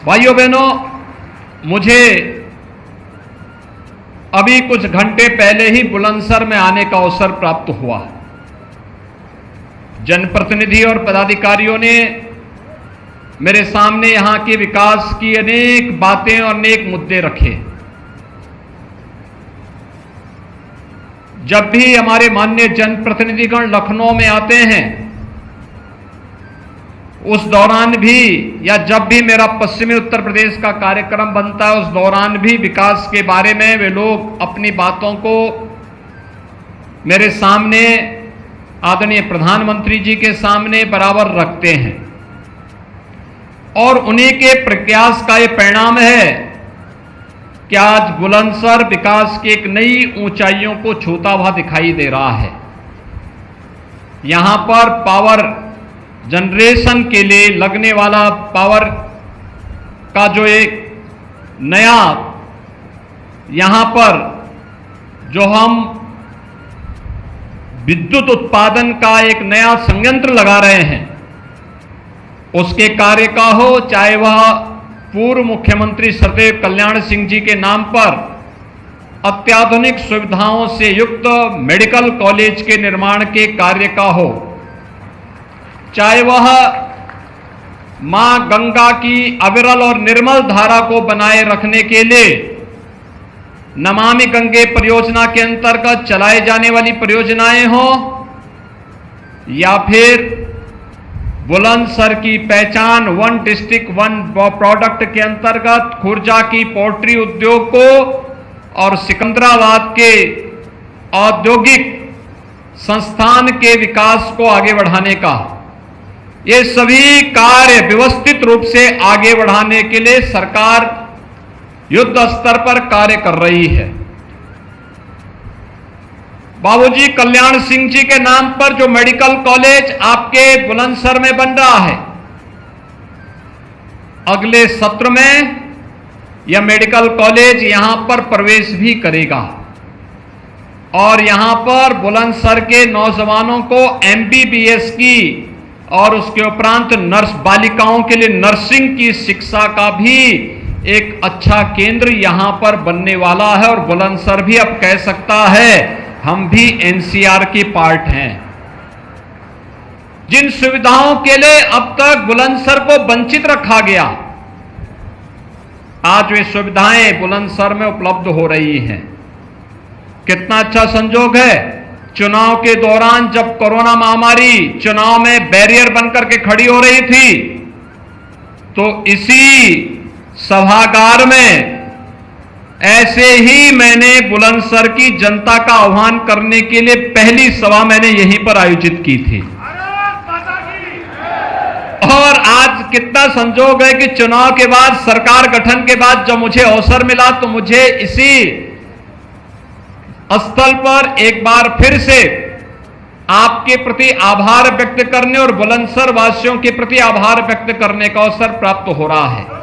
भाइयों बहनों, मुझे अभी कुछ घंटे पहले ही बुलंदशहर में आने का अवसर प्राप्त हुआ। जनप्रतिनिधि और पदाधिकारियों ने मेरे सामने यहां के विकास की अनेक बातें और अनेक मुद्दे रखे। जब भी हमारे माननीय जनप्रतिनिधिगण लखनऊ में आते हैं, उस दौरान भी या जब भी मेरा पश्चिमी उत्तर प्रदेश का कार्यक्रम बनता है, उस दौरान भी विकास के बारे में वे लोग अपनी बातों को मेरे सामने, आदरणीय प्रधानमंत्री जी के सामने बराबर रखते हैं। और उन्हीं के प्रयास का ये परिणाम है कि आज बुलंदशहर विकास की एक नई ऊंचाइयों को छूता हुआ दिखाई दे रहा है। यहां पर पावर जनरेशन के लिए लगने वाला पावर का जो एक नया यहां पर जो हम विद्युत उत्पादन का एक नया संयंत्र लगा रहे हैं, उसके कार्य का हो, चाहे वह पूर्व मुख्यमंत्री सदैव कल्याण सिंह जी के नाम पर अत्याधुनिक सुविधाओं से युक्त मेडिकल कॉलेज के निर्माण के कार्य का हो, चाहे वह मां गंगा की अविरल और निर्मल धारा को बनाए रखने के लिए नमामि गंगे परियोजना के अंतर्गत चलाई जाने वाली परियोजनाएं हों, या फिर बुलंदशहर की पहचान वन डिस्ट्रिक्ट वन प्रोडक्ट के अंतर्गत खुर्जा की पोल्ट्री उद्योग को और सिकंदराबाद के औद्योगिक संस्थान के विकास को आगे बढ़ाने का, ये सभी कार्य व्यवस्थित रूप से आगे बढ़ाने के लिए सरकार युद्ध स्तर पर कार्य कर रही है। बाबूजी कल्याण सिंह जी के नाम पर जो मेडिकल कॉलेज आपके बुलंदशहर में बन रहा है, अगले सत्र में यह मेडिकल कॉलेज यहां पर प्रवेश भी करेगा और यहां पर बुलंदशहर के नौजवानों को एमबीबीएस की और उसके उपरांत नर्स बालिकाओं के लिए नर्सिंग की शिक्षा का भी एक अच्छा केंद्र यहां पर बनने वाला है। और बुलंदशहर भी अब कह सकता है हम भी एनसीआर की पार्ट हैं। जिन सुविधाओं के लिए अब तक बुलंदशहर को वंचित रखा गया, आज वे सुविधाएं बुलंदशहर में उपलब्ध हो रही हैं। कितना अच्छा संजोग है, चुनाव के दौरान जब कोरोना महामारी चुनाव में बैरियर बनकर के खड़ी हो रही थी, तो इसी सभागार में ऐसे ही मैंने बुलंदशहर की जनता का आह्वान करने के लिए पहली सभा मैंने यहीं पर आयोजित की थी। और आज कितना संजोग है कि चुनाव के बाद, सरकार गठन के बाद जब मुझे अवसर मिला, तो मुझे इसी स्थल पर एक बार फिर से आपके प्रति आभार व्यक्त करने और बुलंदशहर वासियों के प्रति आभार व्यक्त करने का अवसर प्राप्त हो रहा है।